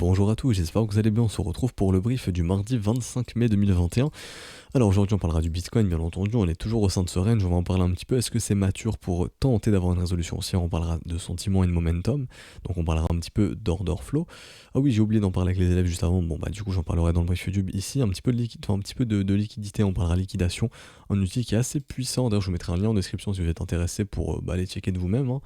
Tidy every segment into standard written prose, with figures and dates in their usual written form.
Bonjour à tous, j'espère que vous allez bien. On se retrouve pour le brief du mardi 25 mai 2021. Alors aujourd'hui on parlera du Bitcoin bien entendu, on est toujours au sein de ce range, on va en parler un petit peu. Est-ce que c'est mature pour tenter d'avoir une résolution haussière? On parlera de sentiment et de momentum, donc on parlera un petit peu d'order flow. Ah oui, j'ai oublié d'en parler avec les élèves juste avant, bon bah du coup j'en parlerai dans le brief YouTube ici. Un petit peu de liquide, enfin, un petit peu de liquidité, on parlera liquidation, un outil qui est assez puissant. D'ailleurs je vous mettrai un lien en description si vous êtes intéressé pour aller checker de vous-même, hein.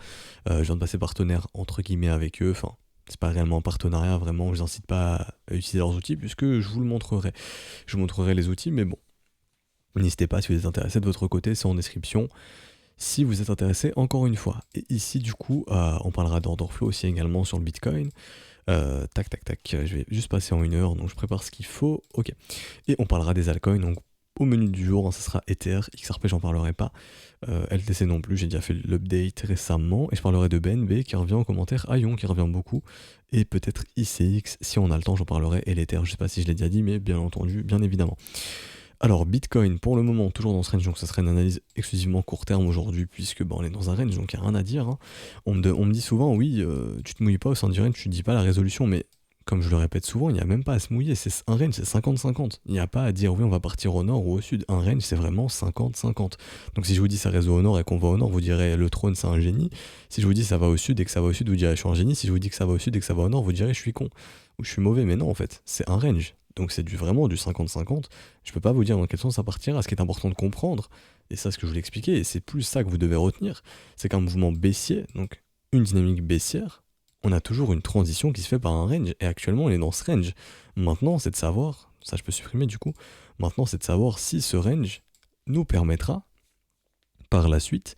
Je viens de passer partenaire entre guillemets avec eux, enfin c'est pas réellement un partenariat, vraiment, je vous incite pas à utiliser leurs outils puisque je vous le montrerai. Je vous montrerai les outils, mais bon, n'hésitez pas si vous êtes intéressé de votre côté, c'est en description. Si vous êtes intéressé, encore une fois. Et ici, du coup, on parlera d'order flow aussi également sur le Bitcoin. Tac, tac, tac, je vais juste passer en 1 heure, donc je prépare ce qu'il faut. Ok. Et on parlera des altcoins, donc au menu du jour, hein, ça sera Ether, XRP, j'en parlerai pas. LTC non plus, j'ai déjà fait l'update récemment. Et je parlerai de BNB qui revient en commentaire, Aion qui revient beaucoup. Et peut-être ICX, si on a le temps, j'en parlerai. Et l'Ether, je sais pas si je l'ai déjà dit, mais bien entendu, bien évidemment. Alors Bitcoin, pour le moment, toujours dans ce range, donc ça serait une analyse exclusivement court terme aujourd'hui, puisque on est dans un range, donc il n'y a rien à dire, hein. On me dit souvent, oui, tu te mouilles pas au sein du range, tu dis pas la résolution, mais comme je le répète souvent, il n'y a même pas à se mouiller, c'est un range, c'est 50-50. Il n'y a pas à dire, oui, on va partir au nord ou au sud. Un range, c'est vraiment 50-50. Donc si je vous dis ça résole au nord et qu'on va au nord, vous direz, le trône, c'est un génie. Si je vous dis ça va au sud et que ça va au sud, vous direz, je suis un génie. Si je vous dis que ça va au sud et que ça va au nord, vous direz, je suis con. Ou je suis mauvais, mais non, en fait, c'est un range. Donc c'est vraiment du 50-50. Je peux pas vous dire dans quel sens ça partira. Ce qui est important de comprendre, et ça, ce que je voulais expliquer, et c'est plus ça que vous devez retenir, c'est qu'un mouvement baissier, donc une dynamique baissière, on a toujours une transition qui se fait par un range, et actuellement on est dans ce range. Maintenant c'est de savoir, ça je peux supprimer du coup, maintenant c'est de savoir si ce range nous permettra, par la suite,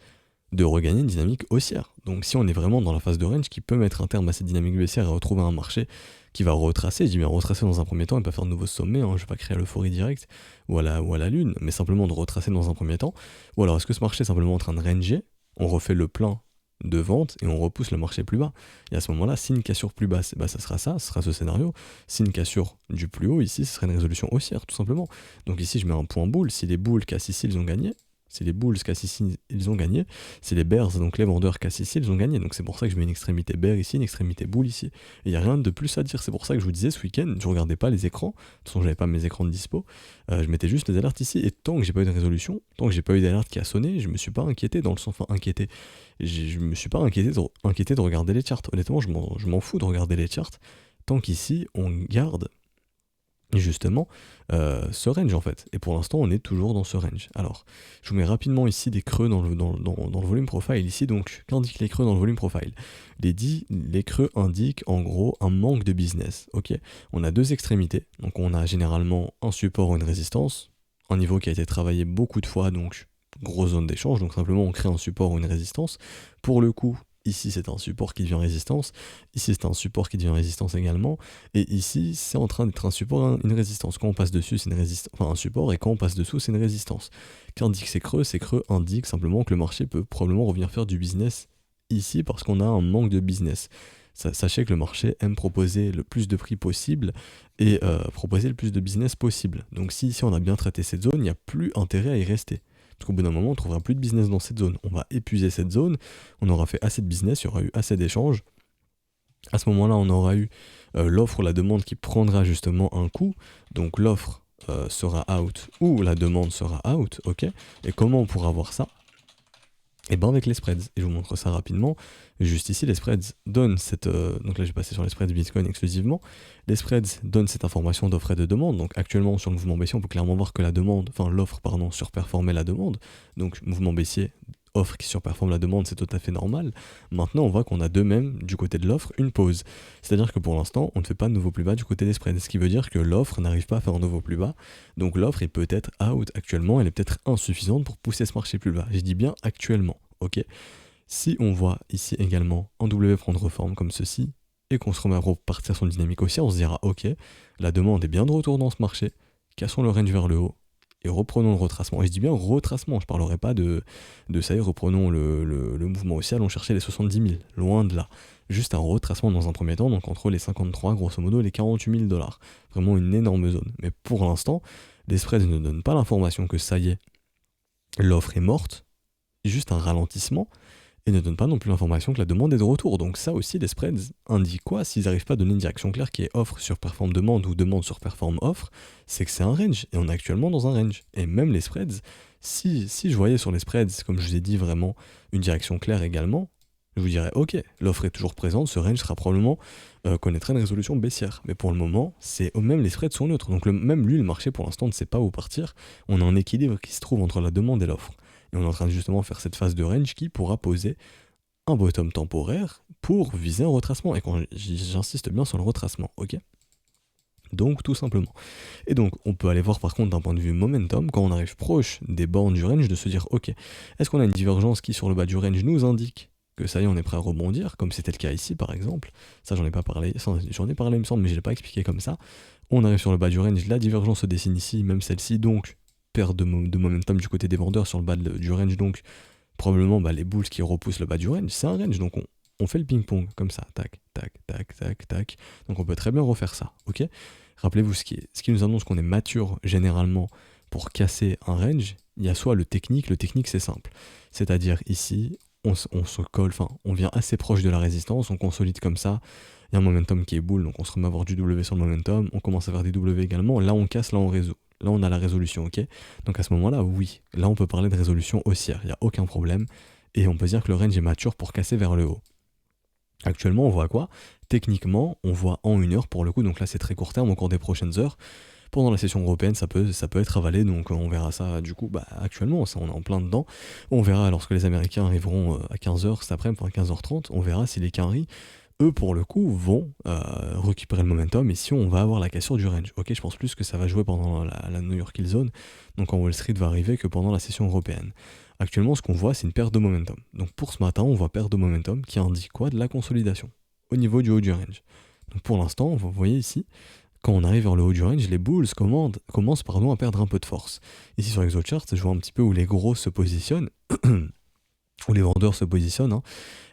de regagner une dynamique haussière. Donc si on est vraiment dans la phase de range qui peut mettre un terme à cette dynamique baissière et retrouver un marché qui va retracer, je dis bien retracer dans un premier temps et pas faire de nouveaux sommets, hein, je vais pas créer l'euphorie directe ou à la lune, mais simplement de retracer dans un premier temps. Ou alors est-ce que ce marché est simplement en train de ranger, on refait le plein de vente et on repousse le marché plus bas. Et à ce moment-là, si une cassure plus basse, bah ça sera ça, ce sera ce scénario. Si une cassure du plus haut, ici, ce serait une résolution haussière, tout simplement. Donc ici, je mets un point boule. Si les boules cassent ici, ils ont gagné. Si les bulls cassent ici, ils ont gagné. Si les bears, donc les vendeurs, cassent ici, ils ont gagné. Donc c'est pour ça que je mets une extrémité bear ici, une extrémité bull ici. Et il n'y a rien de plus à dire. C'est pour ça que je vous disais ce week-end, je regardais pas les écrans. De toute façon, j'avais pas mes écrans de dispo. Je mettais juste les alertes ici. Et tant que j'ai pas eu de résolution, tant que j'ai pas eu d'alerte qui a sonné, je me suis pas inquiété dans le sens, enfin inquiété. Je me suis pas inquiété de regarder les charts. Honnêtement, je m'en fous de regarder les charts. Tant qu'ici, on garde justement ce range en fait. Et pour l'instant, on est toujours dans ce range. Alors, je vous mets rapidement ici des creux dans le volume profile. Ici, donc, qu'indiquent les creux dans le volume profile? Les creux indiquent en gros un manque de business. Ok, on a deux extrémités. Donc, on a généralement un support ou une résistance, un niveau qui a été travaillé beaucoup de fois, donc grosse zone d'échange. Donc, simplement, on crée un support ou une résistance. Pour le coup, ici, c'est un support qui devient résistance. Ici, c'est un support qui devient résistance également. Et ici, c'est en train d'être un support, une résistance. Quand on passe dessus, c'est une résistance, enfin un support, et quand on passe dessous, c'est une résistance. Qu'indiquent ces creux? Ces creux indiquent simplement que le marché peut probablement revenir faire du business ici parce qu'on a un manque de business. Sachez que le marché aime proposer le plus de prix possible et proposer le plus de business possible. Donc si ici on a bien traité cette zone, il n'y a plus intérêt à y rester. Parce qu'au bout d'un moment, on ne trouvera plus de business dans cette zone. On va épuiser cette zone, on aura fait assez de business, il y aura eu assez d'échanges. À ce moment-là, on aura eu l'offre ou la demande qui prendra justement un coup. Donc l'offre sera out ou la demande sera out, ok. Et comment on pourra voir ça? Et bien avec les spreads, et je vous montre ça rapidement. Juste ici, les spreads donnent cette... donc là, je vais passer sur les spreads Bitcoin exclusivement. Les spreads donnent cette information d'offre et de demande. Donc actuellement, sur le mouvement baissier, on peut clairement voir que l'offre, surperformait la demande. Donc mouvement baissier, offre qui surperforme la demande, c'est tout à fait normal. Maintenant, on voit qu'on a de même, du côté de l'offre, une pause. C'est-à-dire que pour l'instant, on ne fait pas de nouveau plus bas du côté des spreads. Ce qui veut dire que l'offre n'arrive pas à faire un nouveau plus bas. Donc l'offre est peut-être out actuellement, elle est peut-être insuffisante pour pousser ce marché plus bas. Je dis bien actuellement, ok. Si on voit ici également un W prendre forme comme ceci, et qu'on se remet à repartir sur une dynamique haussière, on se dira, ok, la demande est bien de retour dans ce marché, cassons le range vers le haut, et reprenons le retracement. Et je dis bien retracement, je parlerai pas de ça y est, reprenons le mouvement haussier, allons chercher les 70 000, loin de là. Juste un retracement dans un premier temps, donc entre les 53 grosso modo et les 48 000 $. Vraiment une énorme zone. Mais pour l'instant, les spreads ne donnent pas l'information que ça y est, l'offre est morte, juste un ralentissement. et ne donne pas non plus l'information que la demande est de retour. Donc ça aussi, les spreads indiquent quoi? S'ils n'arrivent pas à donner une direction claire qui est offre sur perform demande ou demande sur perform offre, c'est que c'est un range, et on est actuellement dans un range. Et même les spreads, si je voyais sur les spreads, comme je vous ai dit, vraiment une direction claire également, je vous dirais, ok, l'offre est toujours présente, ce range sera probablement connaîtra une résolution baissière. Mais pour le moment, même les spreads sont neutres. Donc même lui, le marché pour l'instant ne sait pas où partir. On a un équilibre qui se trouve entre la demande et l'offre. Et on est en train de justement faire cette phase de range qui pourra poser un bottom temporaire pour viser un retracement. Et quand j'insiste bien sur le retracement, ok? Donc tout simplement. Et donc on peut aller voir par contre d'un point de vue momentum, quand on arrive proche des bornes du range, de se dire ok, est-ce qu'on a une divergence qui sur le bas du range nous indique que ça y est on est prêt à rebondir, comme c'était le cas ici par exemple. Ça j'en ai pas parlé, j'en ai parlé il me semble mais je l'ai pas expliqué comme ça. On arrive sur le bas du range, la divergence se dessine ici, même celle-ci, donc perte de momentum du côté des vendeurs sur le bas du range, donc probablement les bulls qui repoussent le bas du range, c'est un range, donc on fait le ping-pong comme ça, tac, tac, tac, tac, tac. Donc on peut très bien refaire ça, ok? Rappelez-vous ce qui nous annonce qu'on est mature généralement pour casser un range. Il y a soit le technique c'est simple. C'est-à-dire ici, on se colle, enfin on vient assez proche de la résistance, on consolide comme ça. Il y a un momentum qui est bull, donc on se remet à avoir du W sur le momentum, on commence à faire des W également. Là on casse, là on résout. Là on a la résolution, ok? Donc à ce moment-là, oui, là on peut parler de résolution haussière, il n'y a aucun problème. Et on peut dire que le range est mature pour casser vers le haut. Actuellement, on voit quoi? Techniquement, on voit en 1 heure pour le coup, donc là c'est très court terme, au cours des prochaines heures. Pendant la session européenne, ça peut être avalé, donc on verra ça du coup, actuellement, ça, on est en plein dedans. On verra lorsque les Américains arriveront à 15h cet après-midi, enfin 15h30, on verra si les Quinry, eux pour le coup, vont récupérer le momentum, et si on va avoir la cassure du range. Ok, je pense plus que ça va jouer pendant la New York Hill Zone, donc quand Wall Street va arriver, que pendant la session européenne. Actuellement, ce qu'on voit, c'est une perte de momentum. Donc pour ce matin, on voit perte de momentum qui indique quoi? De la consolidation au niveau du haut du range. Donc pour l'instant, vous voyez ici, quand on arrive vers le haut du range, les bulls commencent à perdre un peu de force. Ici sur ExoChart, je vois un petit peu où les gros se positionnent, où les vendeurs se positionnent, hein,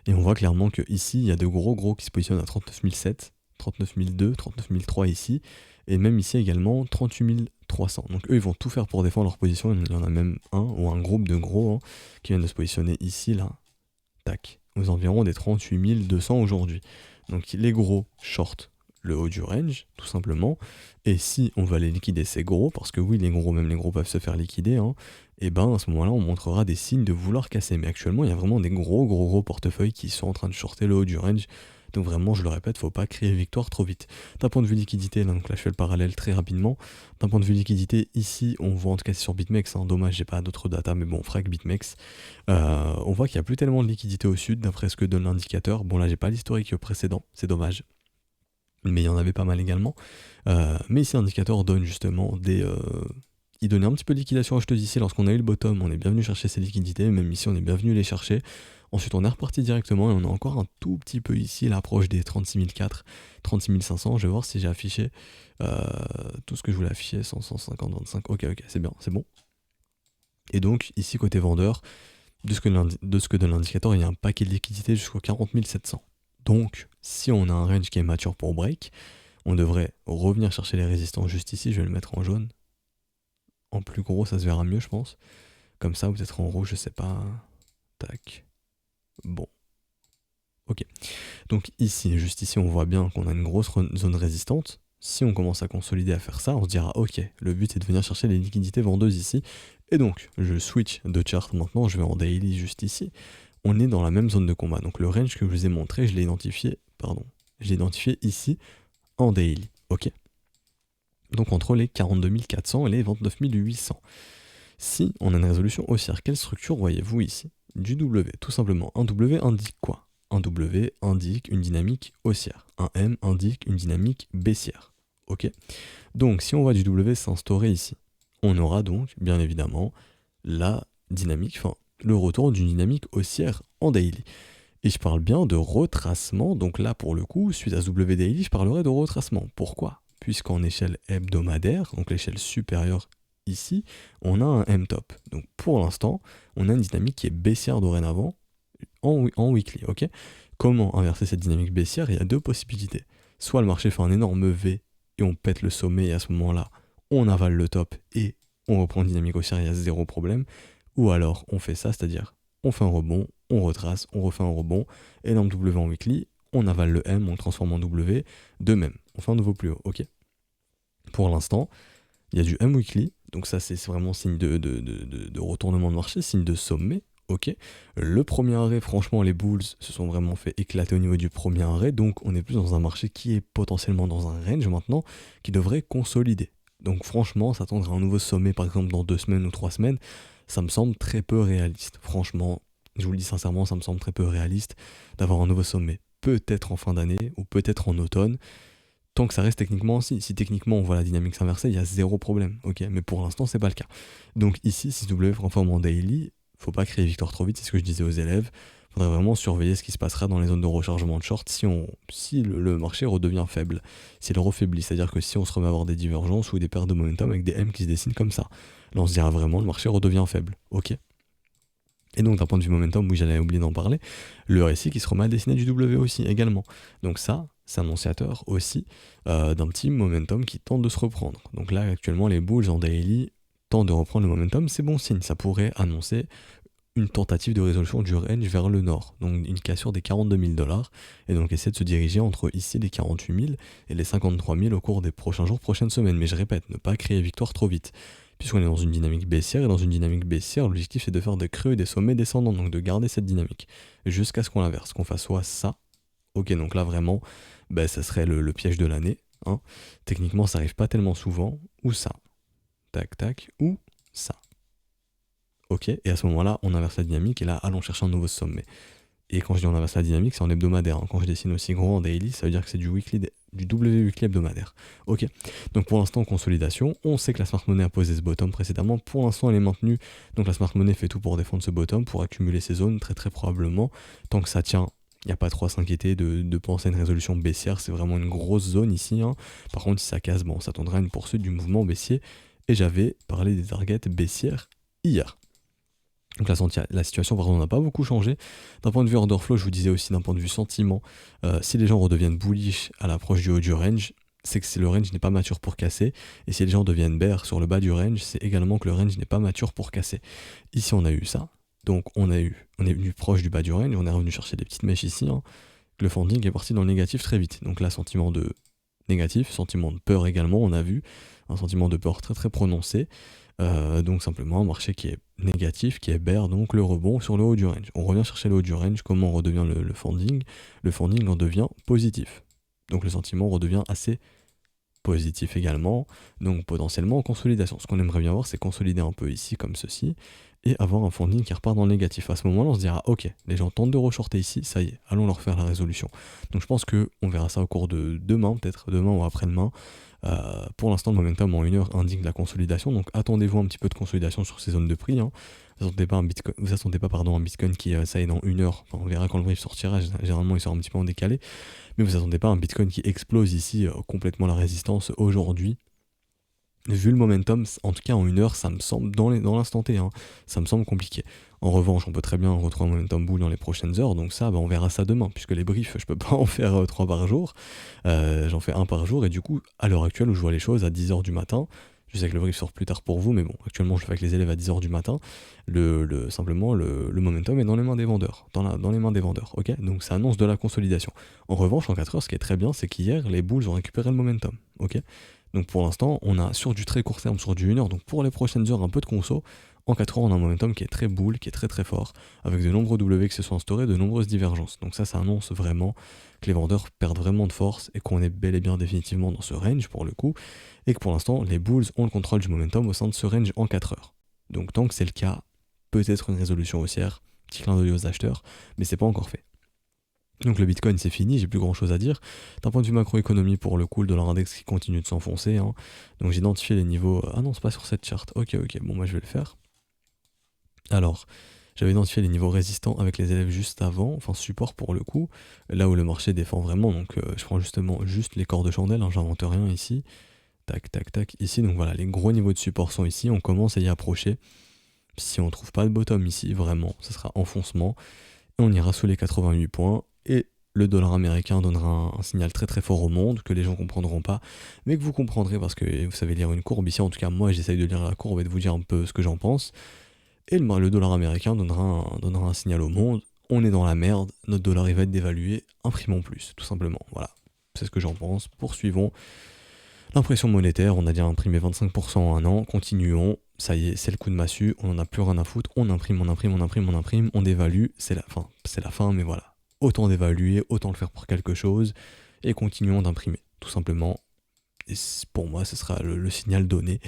et on voit clairement que ici, il y a de gros qui se positionnent à 39 007, 39 002, 39 003 ici, et même ici également 38 300. Donc eux, ils vont tout faire pour défendre leur position. Il y en a même un ou un groupe de gros qui viennent de se positionner ici, là, tac, aux environs des 38 200 aujourd'hui. Donc les gros short le haut du range, tout simplement. Et si on va les liquider ces gros, parce que oui, même les gros peuvent se faire liquider, et à ce moment-là, on montrera des signes de vouloir casser. Mais actuellement, il y a vraiment des gros portefeuilles qui sont en train de shorter le haut du range. Donc vraiment, je le répète, faut pas crier victoire trop vite. D'un point de vue liquidité, là, donc là je fais le parallèle très rapidement. D'un point de vue liquidité, ici, on voit en tout cas sur BitMEX, dommage, j'ai pas d'autres data, mais bon, frag BitMEX, on voit qu'il n'y a plus tellement de liquidité au sud, d'après ce que donne l'indicateur. Bon, là, j'ai pas l'historique précédent, c'est dommage. Mais il y en avait pas mal également. Mais ici, l'indicateur donne justement il donnait un petit peu de liquidation acheteuse ici lorsqu'on a eu le bottom, on est bien venu chercher ces liquidités, même ici on est bien venu les chercher. Ensuite on est reparti directement et on a encore un tout petit peu ici l'approche des 36 400, 36 500. Je vais voir si j'ai affiché tout ce que je voulais afficher, 100, 150, 25, ok, c'est bien, c'est bon. Et donc ici côté vendeur, de ce que donne l'indicateur, il y a un paquet de liquidités jusqu'aux 40 700. Donc si on a un range qui est mature pour break, on devrait revenir chercher les résistances juste ici, je vais le mettre en jaune. En plus gros, ça se verra mieux, je pense. Comme ça, ou peut-être en rouge, je sais pas. Tac. Bon. Ok. Donc ici, juste ici, on voit bien qu'on a une grosse zone résistante. Si on commence à consolider, à faire ça, on se dira, ok, le but est de venir chercher les liquidités vendeuses ici. Et donc, je switch de chart maintenant, je vais en daily juste ici. On est dans la même zone de combat. Donc le range que je vous ai montré, je l'ai identifié ici en daily. Ok. Donc entre les 42 400 et les 29 800. Si on a une résolution haussière, quelle structure voyez-vous ici? Du W, tout simplement. Un W indique quoi? Un W indique une dynamique haussière. Un M indique une dynamique baissière. Ok? Donc si on voit du W s'instaurer ici, on aura donc, bien évidemment, la dynamique, le retour d'une dynamique haussière en daily. Et je parle bien de retracement, donc là pour le coup, suite à ce W daily, je parlerai de retracement. Pourquoi? Puisqu'en échelle hebdomadaire, donc l'échelle supérieure ici, on a un M-top. Donc pour l'instant, on a une dynamique qui est baissière dorénavant en weekly. Ok. Comment inverser cette dynamique baissière? Il y a deux possibilités. Soit le marché fait un énorme V et on pète le sommet et à ce moment-là, on avale le top et on reprend une dynamique haussière, il y a zéro problème. Ou alors on fait ça, c'est-à-dire on fait un rebond, on retrace, on refait un rebond, énorme W en weekly, on avale le M, on le transforme en W, de même, on fait un nouveau plus haut, ok. Pour l'instant, il y a du M weekly, donc ça c'est vraiment signe de retournement de marché, signe de sommet, ok. Le premier arrêt, franchement, les bulls se sont vraiment fait éclater au niveau du premier arrêt, donc on est plus dans un marché qui est potentiellement dans un range maintenant, qui devrait consolider. Donc franchement, s'attendre à un nouveau sommet par exemple dans 2 semaines ou 3 semaines, ça me semble très peu réaliste. Franchement, je vous le dis sincèrement, ça me semble très peu réaliste d'avoir un nouveau sommet. Peut-être en fin d'année ou peut-être en automne, tant que ça reste techniquement aussi. Si techniquement on voit la dynamique s'inverser, il y a zéro problème, ok. Mais pour l'instant, c'est pas le cas. Donc ici, si W transforme en daily, faut pas créer victoire trop vite, c'est ce que je disais aux élèves. Faudrait vraiment surveiller ce qui se passera dans les zones de rechargement de short si le marché redevient faible, s'il refaiblit, c'est-à-dire que si on se remet à avoir des divergences ou des pertes de momentum avec des M qui se dessinent comme ça, là on se dira vraiment le marché redevient faible, ok. Et donc d'un point de vue momentum, oui j'allais oublier d'en parler, le RSI qui se remet à dessiner du W aussi également. Donc ça, c'est annonciateur aussi d'un petit momentum qui tente de se reprendre. Donc là actuellement les bulls en daily tentent de reprendre le momentum, c'est bon signe, ça pourrait annoncer une tentative de résolution du range vers le nord, donc une cassure des 42 000 $, et donc essayer de se diriger entre ici les 48 000 et les 53 000 au cours des prochains jours, prochaines semaines. Mais je répète, ne pas créer victoire trop vite, puisqu'on est dans une dynamique baissière, et dans une dynamique baissière, l'objectif c'est de faire des creux et des sommets descendants, donc de garder cette dynamique, jusqu'à ce qu'on l'inverse, qu'on fasse soit ça, ok, donc là vraiment, ça serait le piège de l'année, hein. Techniquement ça arrive pas tellement souvent, ou ça, tac tac, ou ça. Ok, et à ce moment-là, on inverse la dynamique et là, allons chercher un nouveau sommet. Et quand je dis on inverse la dynamique, c'est en hebdomadaire, hein. Quand je dessine aussi gros en daily, ça veut dire que c'est du W weekly hebdomadaire. Ok, donc pour l'instant, consolidation. On sait que la smart money a posé ce bottom précédemment. Pour l'instant, elle est maintenue. Donc la smart money fait tout pour défendre ce bottom, pour accumuler ces zones, très très probablement. Tant que ça tient, il n'y a pas trop à s'inquiéter de penser à une résolution baissière. C'est vraiment une grosse zone ici, hein. Par contre, si ça casse, bon, on s'attendra à une poursuite du mouvement baissier. Et j'avais parlé des targets baissières hier. Donc la situation vraiment n'a pas beaucoup changé. D'un point de vue order flow, je vous disais aussi d'un point de vue sentiment, si les gens redeviennent bullish à l'approche du haut du range, c'est que le range n'est pas mature pour casser. Et si les gens deviennent bear sur le bas du range, c'est également que le range n'est pas mature pour casser. Ici on a eu ça. Donc on est venu proche du bas du range, on est revenu chercher des petites mèches ici, hein. Le funding est parti dans le négatif très vite. Donc là, sentiment de négatif, sentiment de peur également, on a vu un sentiment de peur très très prononcé. Donc simplement un marché qui est négatif, qui est bear, donc le rebond sur le haut du range. On revient chercher le haut du range, comment on redevient le funding? Le funding en devient positif. Donc le sentiment redevient assez positif également, donc potentiellement en consolidation. Ce qu'on aimerait bien voir, c'est consolider un peu ici comme ceci, et avoir un funding qui repart dans le négatif. À ce moment-là, on se dira, ok, les gens tentent de reshorter ici, ça y est, allons leur faire la résolution. Donc je pense qu'on verra ça au cours de demain, peut-être demain ou après-demain. Pour l'instant, le momentum en 1 heure indique la consolidation, donc attendez-vous un petit peu de consolidation sur ces zones de prix, hein. Vous attendez pas un Bitcoin qui, ça y est, dans 1 heure, enfin, on verra quand le brief sortira, généralement il sort un petit peu en décalé, mais vous attendez pas un Bitcoin qui explose ici complètement la résistance aujourd'hui. Vu le momentum, en tout cas en 1 heure, ça me semble, dans l'instant T, hein, ça me semble compliqué. En revanche, on peut très bien retrouver un momentum bull dans les prochaines heures, donc ça, on verra ça demain, puisque les briefs, je peux pas en faire 3 par jour, j'en fais 1 par jour, et du coup, à l'heure actuelle où je vois les choses, à 10h du matin, je sais que le brief sort plus tard pour vous, mais bon, actuellement je le fais avec les élèves à 10h du matin, simplement le momentum est dans les mains des vendeurs, dans les mains des vendeurs, ok. Donc ça annonce de la consolidation. En revanche, en 4 heures, ce qui est très bien, c'est qu'hier, les bulls ont récupéré le momentum, ok. Donc pour l'instant, on a sur du très court terme, sur du 1 heure, donc pour les prochaines heures, un peu de conso. En 4 heures, on a un momentum qui est très bull, qui est très très fort, avec de nombreux W qui se sont instaurés, de nombreuses divergences. Donc ça annonce vraiment que les vendeurs perdent vraiment de force et qu'on est bel et bien définitivement dans ce range pour le coup, et que pour l'instant, les bulls ont le contrôle du momentum au sein de ce range en 4 heures. Donc tant que c'est le cas, peut-être une résolution haussière, petit clin d'œil aux acheteurs, mais c'est pas encore fait. Donc le Bitcoin c'est fini, j'ai plus grand chose à dire. D'un point de vue macroéconomie, pour le coup, le dollar index qui continue de s'enfoncer, hein. Donc j'ai identifié les niveaux. Ah non, c'est pas sur cette charte. Ok, bon, moi je vais le faire. Alors, j'avais identifié les niveaux résistants avec les élèves juste avant, enfin support pour le coup, là où le marché défend vraiment. Donc je prends justement juste les corps de chandelle, hein, j'invente rien ici. Tac, tac, tac, ici. Donc voilà, les gros niveaux de support sont ici, on commence à y approcher. Si on trouve pas de bottom ici, vraiment, ça sera enfoncement. Et on ira sous les 88 points. Et le dollar américain donnera un signal très très fort au monde, que les gens comprendront pas, mais que vous comprendrez parce que vous savez lire une courbe. Ici, en tout cas, moi j'essaye de lire la courbe et de vous dire un peu ce que j'en pense. Et le dollar américain donnera un signal au monde on est dans la merde, notre dollar il va être dévalué, imprimons plus, tout simplement. Voilà, c'est ce que j'en pense. Poursuivons l'impression monétaire, on a déjà imprimé 25% en un an, continuons, ça y est, c'est le coup de massue, on n'en a plus rien à foutre, on imprime, on imprime, on imprime, on imprime, on dévalue, c'est la fin, mais voilà. Autant d'évaluer, autant le faire pour quelque chose, et continuons d'imprimer, tout simplement. Et pour moi, ce sera le signal donné.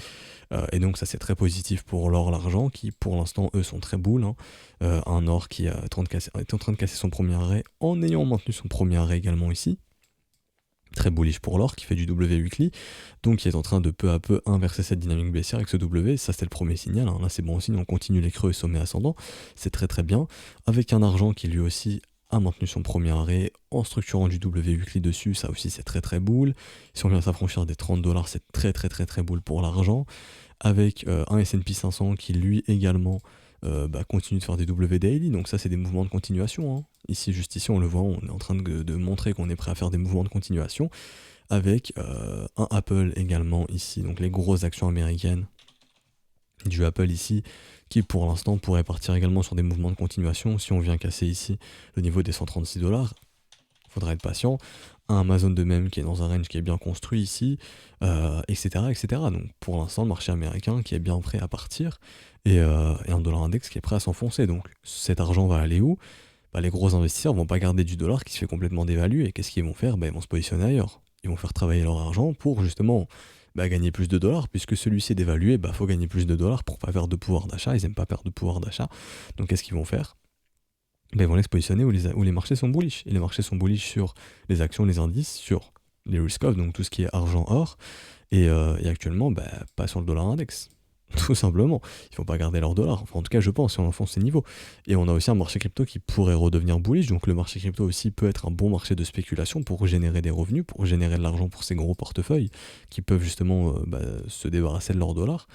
Et donc ça c'est très positif pour l'or, l'argent, qui pour l'instant eux sont très boules, hein. Un or qui est en train de casser son premier arrêt, en ayant maintenu son premier arrêt également ici. Très bullish pour l'or qui fait du W weekly, donc qui est en train de peu à peu inverser cette dynamique baissière avec ce W. Ça c'est le premier signal, hein. Là c'est bon signe, on continue les creux et sommets ascendants, c'est très très bien, avec un argent qui lui aussi a maintenu son premier arrêt en structurant du W weekly dessus. Ça aussi c'est très très boule. Si on vient s'affranchir des 30$, c'est très très très très boule pour l'argent, avec un S&P 500 qui lui également continue de faire des W daily, donc ça c'est des mouvements de continuation, hein. Ici, juste ici, on le voit, on est en train de montrer qu'on est prêt à faire des mouvements de continuation, avec un Apple également ici, donc les grosses actions américaines du Apple ici, qui pour l'instant pourrait partir également sur des mouvements de continuation. Si on vient casser ici le niveau des 136$, faudra être patient. Un Amazon de même qui est dans un range qui est bien construit ici, etc., etc. Donc pour l'instant, le marché américain qui est bien prêt à partir, et un dollar index qui est prêt à s'enfoncer. Donc cet argent va aller où? Les gros investisseurs vont pas garder du dollar qui se fait complètement dévaluer, et qu'est-ce qu'ils vont faire? Ils vont se positionner ailleurs. Ils vont faire travailler leur argent pour justement gagner plus de dollars, puisque celui-ci est dévalué, faut gagner plus de dollars pour pas perdre de pouvoir d'achat. Ils aiment pas perdre de pouvoir d'achat. Donc qu'est-ce qu'ils vont faire? Ils vont les se positionner où les marchés sont bullish. Et les marchés sont bullish sur les actions, les indices, sur les risk-off, donc tout ce qui est argent, or, et actuellement, pas sur le dollar index. Tout simplement. Il ne faut pas garder leur dollar. Enfin, en tout cas, je pense, si on enfonce ces niveaux. Et on a aussi un marché crypto qui pourrait redevenir bullish. Donc le marché crypto aussi peut être un bon marché de spéculation pour générer des revenus, pour générer de l'argent pour ces gros portefeuilles qui peuvent justement se débarrasser de leur dollar,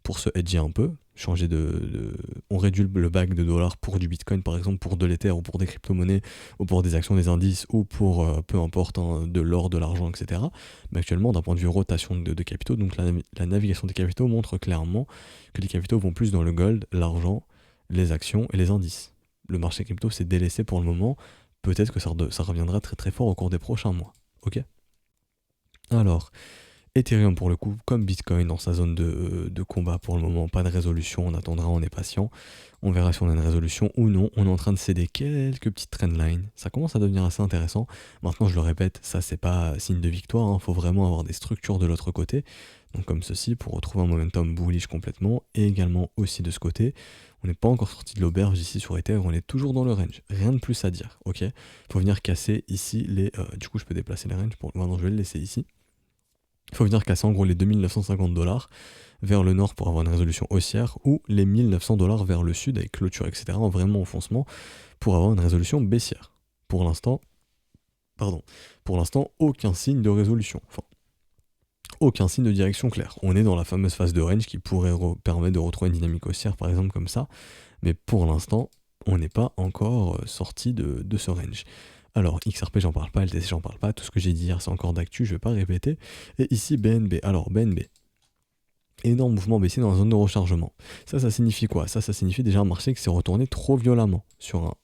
pour se hedger un peu, changer on réduit le bac de dollars pour du bitcoin par exemple, pour de l'ether ou pour des crypto-monnaies ou pour des actions, des indices ou pour peu importe, hein, de l'or, de l'argent, etc. Mais actuellement, d'un point de vue rotation de capitaux, donc la navigation des capitaux montre clairement que les capitaux vont plus dans le gold, l'argent, les actions et les indices. Le marché crypto s'est délaissé pour le moment, peut-être que ça reviendra très très fort au cours des prochains mois. Ok. Alors, Ethereum pour le coup, comme Bitcoin dans sa zone de combat pour le moment, pas de résolution, on attendra, on est patient. On verra si on a une résolution ou non. On est en train de céder quelques petites trendlines. Ça commence à devenir assez intéressant. Maintenant, je le répète, ça c'est pas signe de victoire, hein. Faut vraiment avoir des structures de l'autre côté. Donc comme ceci, pour retrouver un momentum bullish complètement, et également aussi de ce côté. On n'est pas encore sorti de l'auberge ici sur Ether, on est toujours dans le range. Rien de plus à dire, ok? Faut venir casser ici les... du coup, je peux déplacer les ranges pour... Non, je vais le laisser ici. Il faut venir casser en gros les 2950$ vers le nord pour avoir une résolution haussière, ou les 1900$ vers le sud avec clôture, etc. En vraiment enfoncement pour avoir une résolution baissière. Pour l'instant, aucun signe de résolution. Enfin, aucun signe de direction claire. On est dans la fameuse phase de range qui pourrait permettre de retrouver une dynamique haussière, par exemple, comme ça. Mais pour l'instant, on n'est pas encore sorti de ce range. Alors, XRP, j'en parle pas, LTC, j'en parle pas. Tout ce que j'ai dit hier, c'est encore d'actu, je vais pas répéter. Et ici, BNB. Alors, BNB. Énorme mouvement baissier dans la zone de rechargement. Ça signifie quoi? Ça signifie déjà un marché qui s'est retourné trop violemment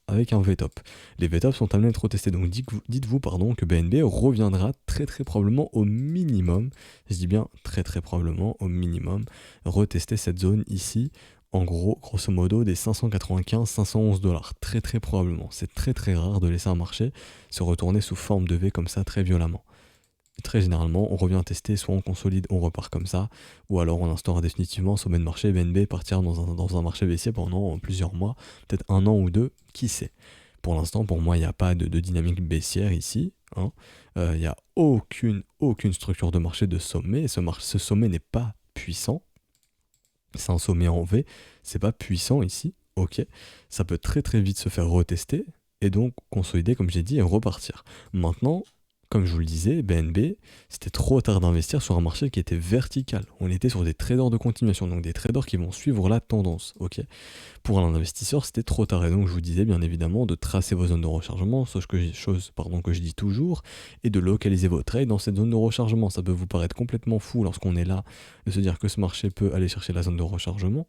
avec un VTOP. Les VTOP sont amenés à être retestés, donc dites-vous que BNB reviendra très très probablement au minimum, je dis bien très très probablement au minimum, retester cette zone ici, en gros, grosso modo, des 595-511$. Très très probablement. C'est très très rare de laisser un marché se retourner sous forme de V comme ça très violemment. Très généralement, on revient tester, soit on consolide, on repart comme ça, ou alors on instaure définitivement un sommet de marché BNB, partir dans un marché baissier pendant plusieurs mois, peut-être un an ou deux, qui sait. Pour l'instant, pour moi, il n'y a pas de dynamique baissière ici, hein. Il n'y a aucune structure de marché de sommet, ce sommet n'est pas puissant, c'est un sommet en V, c'est pas puissant ici, ok, ça peut très très vite se faire retester, et donc consolider, comme j'ai dit, et repartir. Maintenant, comme je vous le disais, BNB, c'était trop tard d'investir sur un marché qui était vertical. On était sur des traders de continuation, donc des traders qui vont suivre la tendance, ok. Pour un investisseur, c'était trop tard, et donc je vous disais bien évidemment de tracer vos zones de rechargement, chose que je dis toujours, et de localiser vos trades dans cette zone de rechargement. Ça peut vous paraître complètement fou lorsqu'on est là, de se dire que ce marché peut aller chercher la zone de rechargement,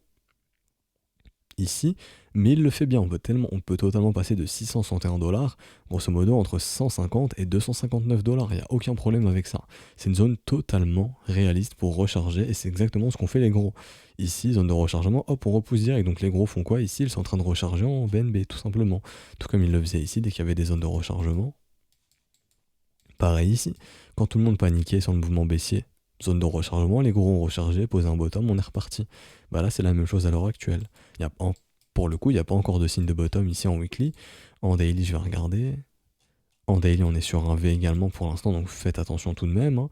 ici, mais il le fait bien. On peut totalement passer de 661 $, grosso modo entre 150 et 259 $. Il n'y a aucun problème avec ça. C'est une zone totalement réaliste pour recharger et c'est exactement ce qu'ont fait les gros. Ici, zone de rechargement, hop, on repousse direct. Donc les gros font quoi ici? Ils sont en train de recharger en BNB, tout simplement. Tout comme ils le faisaient ici dès qu'il y avait des zones de rechargement. Pareil ici. Quand tout le monde paniquait sur le mouvement baissier, zone de rechargement, les gros ont rechargé, posé un bottom, on est reparti. Bah là, c'est la même chose à l'heure actuelle. Pour le coup, il n'y a pas encore de signe de bottom ici en weekly. En daily, je vais regarder. En daily, on est sur un V également pour l'instant, donc faites attention tout de même, hein.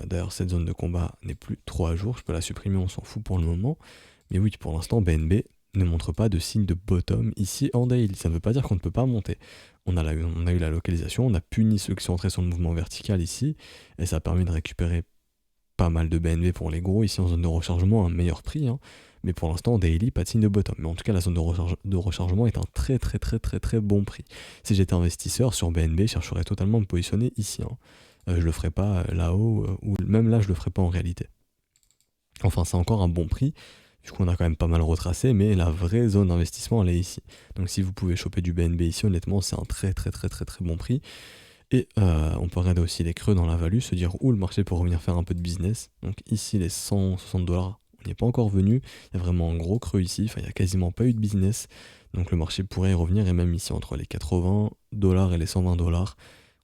D'ailleurs, cette zone de combat n'est plus trop à jour, je peux la supprimer, on s'en fout pour le moment. Mais oui, pour l'instant, BNB ne montre pas de signe de bottom ici en daily. Ça ne veut pas dire qu'on ne peut pas monter. On a eu la localisation, on a puni ceux qui sont entrés sur le mouvement vertical ici, et ça a permis de récupérer pas mal de BNB pour les gros ici en zone de rechargement à un meilleur prix, hein. Mais pour l'instant en daily pas de signe de bottom, mais en tout cas la zone de rechargement est un très très très très très bon prix. Si j'étais investisseur sur BNB, je chercherais totalement à me positionner ici, hein. Je le ferais pas là-haut, ou même là je le ferais pas en réalité. Enfin c'est encore un bon prix, du coup on a quand même pas mal retracé, mais la vraie zone d'investissement elle est ici. Donc si vous pouvez choper du BNB ici, honnêtement c'est un très très très très très bon prix. Et on peut regarder aussi les creux dans la value, se dire où le marché peut revenir faire un peu de business. Donc ici les 160 $, on n'y est pas encore venu. Il y a vraiment un gros creux ici, enfin il n'y a quasiment pas eu de business. Donc le marché pourrait y revenir, et même ici entre les 80 $ et les 120 $,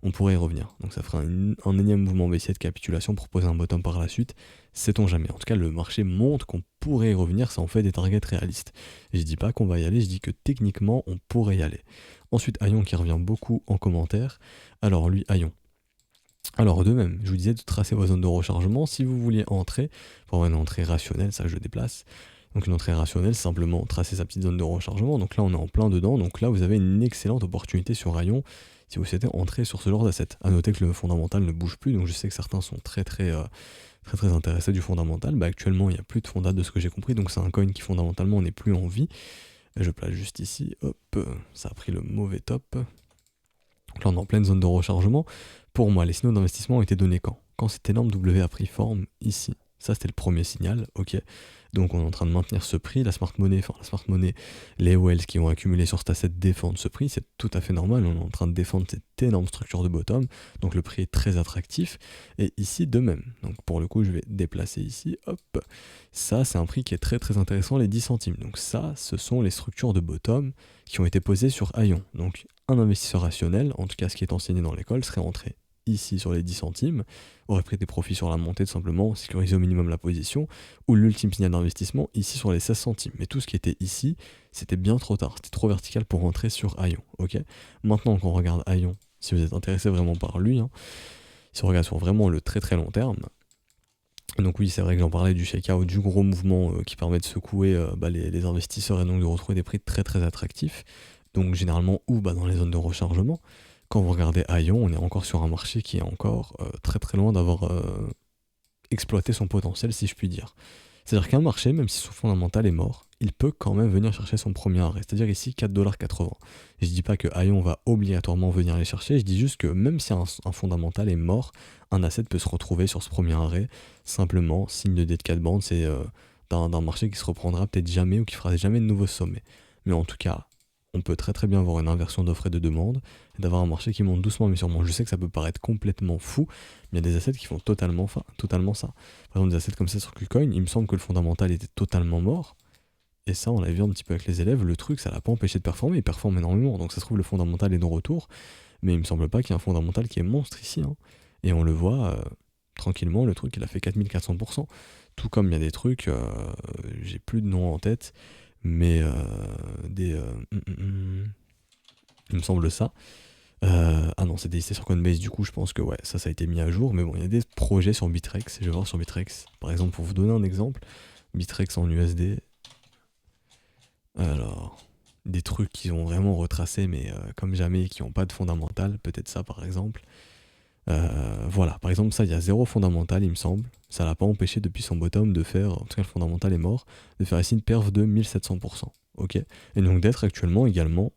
on pourrait y revenir. Donc ça fera un énième mouvement baissier de capitulation pour poser un bottom par la suite. Sait-on jamais. En tout cas le marché montre qu'on pourrait y revenir, ça en fait des targets réalistes. Et je dis pas qu'on va y aller, je dis que techniquement on pourrait y aller. Ensuite Aion qui revient beaucoup en commentaire. Alors lui, Aion. Alors de même, je vous disais de tracer vos zones de rechargement. Si vous vouliez entrer, pour avoir une entrée rationnelle, ça je déplace. Donc une entrée rationnelle, c'est simplement tracer sa petite zone de rechargement. Donc là on est en plein dedans, donc là vous avez une excellente opportunité sur Aion si vous souhaitez entrer sur ce genre d'asset. A noter que le fondamental ne bouge plus, donc je sais que certains sont très intéressés du fondamental. Bah actuellement il n'y a plus de fondat de ce que j'ai compris, donc c'est un coin qui fondamentalement n'est plus en vie. Et je place juste ici, hop, ça a pris le mauvais top. Donc là on est en pleine zone de rechargement. Pour moi, les signaux d'investissement ont été donnés quand? Quand cette énorme W a pris forme ici. Ça c'était le premier signal, ok. Donc on est en train de maintenir ce prix, la smart money, les whales qui ont accumulé sur cet asset défendent ce prix, c'est tout à fait normal, on est en train de défendre cette énorme structure de bottom, donc le prix est très attractif, et ici de même. Donc pour le coup je vais déplacer ici, hop, ça c'est un prix qui est très très intéressant, les 10 centimes. Donc ça, ce sont les structures de bottom qui ont été posées sur Aion. Donc un investisseur rationnel, en tout cas ce qui est enseigné dans l'école, serait entré ici sur les 10 centimes, aurait pris des profits sur la montée tout simplement, sécuriser au minimum la position, ou l'ultime signal d'investissement ici sur les 16 centimes. Mais tout ce qui était ici, c'était bien trop tard, c'était trop vertical pour rentrer sur Aion, ok. Maintenant qu'on regarde Aion, si vous êtes intéressé vraiment par lui, hein, si on regarde sur vraiment le très très long terme, donc oui c'est vrai que j'en parlais du shakeout, du gros mouvement qui permet de secouer les investisseurs et donc de retrouver des prix très très attractifs, donc généralement dans les zones de rechargement. Quand vous regardez Aion, on est encore sur un marché qui est encore très très loin d'avoir exploité son potentiel, si je puis dire. C'est-à-dire qu'un marché, même si son fondamental est mort, il peut quand même venir chercher son premier arrêt. C'est-à-dire ici 4,80 $. Et je dis pas que Aion va obligatoirement venir les chercher, je dis juste que même si un fondamental est mort, un asset peut se retrouver sur ce premier arrêt, simplement signe de dé de 4 bandes, c'est d'un marché qui se reprendra peut-être jamais ou qui fera jamais de nouveau sommet. Mais en tout cas, on peut très très bien avoir une inversion d'offre et de demande, et d'avoir un marché qui monte doucement mais sûrement. Je sais que ça peut paraître complètement fou, mais il y a des assets qui font totalement ça. Par exemple des assets comme ça sur KuCoin, il me semble que le fondamental était totalement mort, et ça on l'a vu un petit peu avec les élèves, le truc ça l'a pas empêché de performer, il performe énormément, donc ça se trouve le fondamental est de retour, mais il me semble pas qu'il y ait un fondamental qui est monstre ici, hein. Et on le voit tranquillement, le truc il a fait 4400%, tout comme il y a des trucs, j'ai plus de noms en tête, mais il me semble ça. Ah non, c'était sur Coinbase, du coup je pense que ouais, ça a été mis à jour, mais bon, il y a des projets sur Bittrex, je vais voir sur Bittrex, par exemple, pour vous donner un exemple, Bittrex en USD, alors, des trucs qui ont vraiment retracé, mais comme jamais, qui n'ont pas de fondamental, peut-être ça par exemple. Voilà, par exemple ça il y a zéro fondamental il me semble, ça l'a pas empêché depuis son bottom de faire, en tout cas le fondamental est mort, de faire ici une perf de 1700%, ok. Et donc d'être actuellement également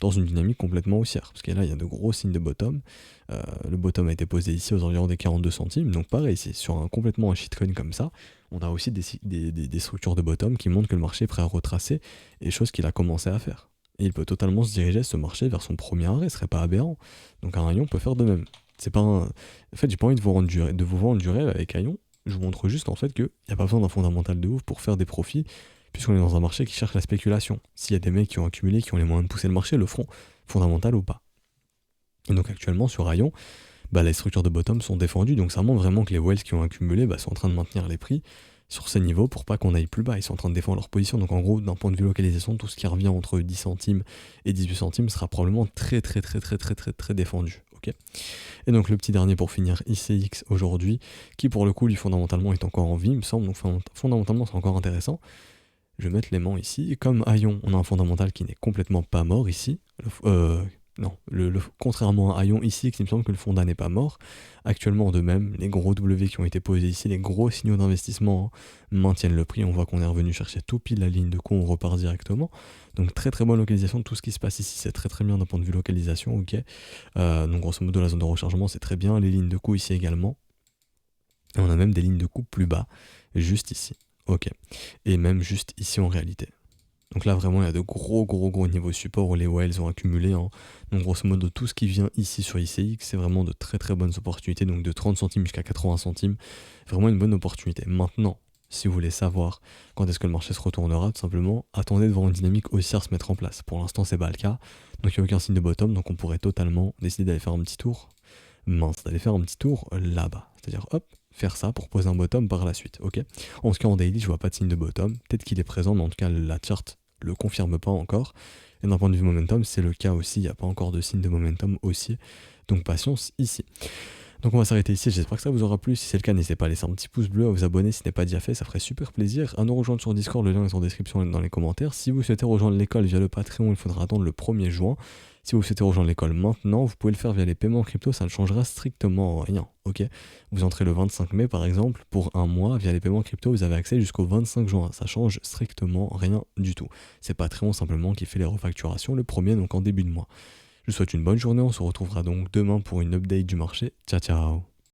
dans une dynamique complètement haussière. Parce que là, il y a de gros signes de bottom. Le bottom a été posé ici aux environs des 42 centimes. Donc pareil, c'est sur complètement un shitcoin comme ça, on a aussi des structures de bottom qui montrent que le marché est prêt à retracer, et chose qu'il a commencé à faire. Et il peut totalement se diriger ce marché vers son premier arrêt, ce serait pas aberrant. Donc un Aion peut faire de même. C'est pas un... En fait, j'ai pas envie de vous vendre du rêve avec Aion. Je vous montre juste en fait qu'il n'y a pas besoin d'un fondamental de ouf pour faire des profits, puisqu'on est dans un marché qui cherche la spéculation. S'il y a des mecs qui ont accumulé, qui ont les moyens de pousser le marché, le feront, fondamental ou pas. Et donc actuellement sur Aion, les structures de bottom sont défendues, donc ça montre vraiment que les whales qui ont accumulé sont en train de maintenir les prix sur ces niveaux pour pas qu'on aille plus bas. Ils sont en train de défendre leur position, donc en gros, d'un point de vue localisation, tout ce qui revient entre 10 centimes et 18 centimes sera probablement très défendu. Okay, et donc le petit dernier pour finir, ICX aujourd'hui, qui pour le coup, lui fondamentalement est encore en vie, il me semble, donc fondamentalement c'est encore intéressant. Je vais mettre l'aimant ici, et comme Aion, on a un fondamental qui n'est complètement pas mort ici, non, contrairement à Aion ici, il me semble que le fondat n'est pas mort. Actuellement, de même, les gros W qui ont été posés ici, les gros signaux d'investissement maintiennent le prix. On voit qu'on est revenu chercher tout pile la ligne de coup, on repart directement. Donc très bonne localisation de tout ce qui se passe ici, c'est très bien d'un point de vue localisation, ok. Donc grosso modo, la zone de rechargement, c'est très bien. Les lignes de coup ici également. Et on a même des lignes de coup plus bas, juste ici, ok. Et même juste ici en réalité. Donc là vraiment il y a de gros niveaux support où les whales ont accumulé. Donc grosso modo tout ce qui vient ici sur ICX c'est vraiment de très bonnes opportunités, donc de 30 centimes jusqu'à 80 centimes, vraiment une bonne opportunité. Maintenant, si vous voulez savoir quand est-ce que le marché se retournera, tout simplement attendez de voir une dynamique haussière se mettre en place. Pour l'instant c'est pas le cas, donc il n'y a aucun signe de bottom, donc on pourrait totalement décider d'aller faire un petit tour, là-bas, c'est-à-dire hop, faire ça pour poser un bottom par la suite, ok. En tout cas en daily je vois pas de signe de bottom, peut-être qu'il est présent, mais en tout cas la chart le confirme pas encore. Et d'un point de vue momentum, c'est le cas aussi, il n'y a pas encore de signe de momentum haussier. Donc patience ici. Donc on va s'arrêter ici, j'espère que ça vous aura plu. Si c'est le cas, n'hésitez pas à laisser un petit pouce bleu, à vous abonner si ce n'est pas déjà fait, ça ferait super plaisir. À nous rejoindre sur Discord, le lien est en description et dans les commentaires. Si vous souhaitez rejoindre l'école via le Patreon, il faudra attendre le 1er juin. Si vous souhaitez rejoindre l'école maintenant, vous pouvez le faire via les paiements crypto, ça ne changera strictement rien, ok. Vous entrez le 25 mai par exemple, pour un mois, via les paiements crypto, vous avez accès jusqu'au 25 juin, ça change strictement rien du tout. C'est Patreon simplement qui fait les refacturations le 1er, donc en début de mois. Je vous souhaite une bonne journée, on se retrouvera donc demain pour une update du marché. Ciao ciao.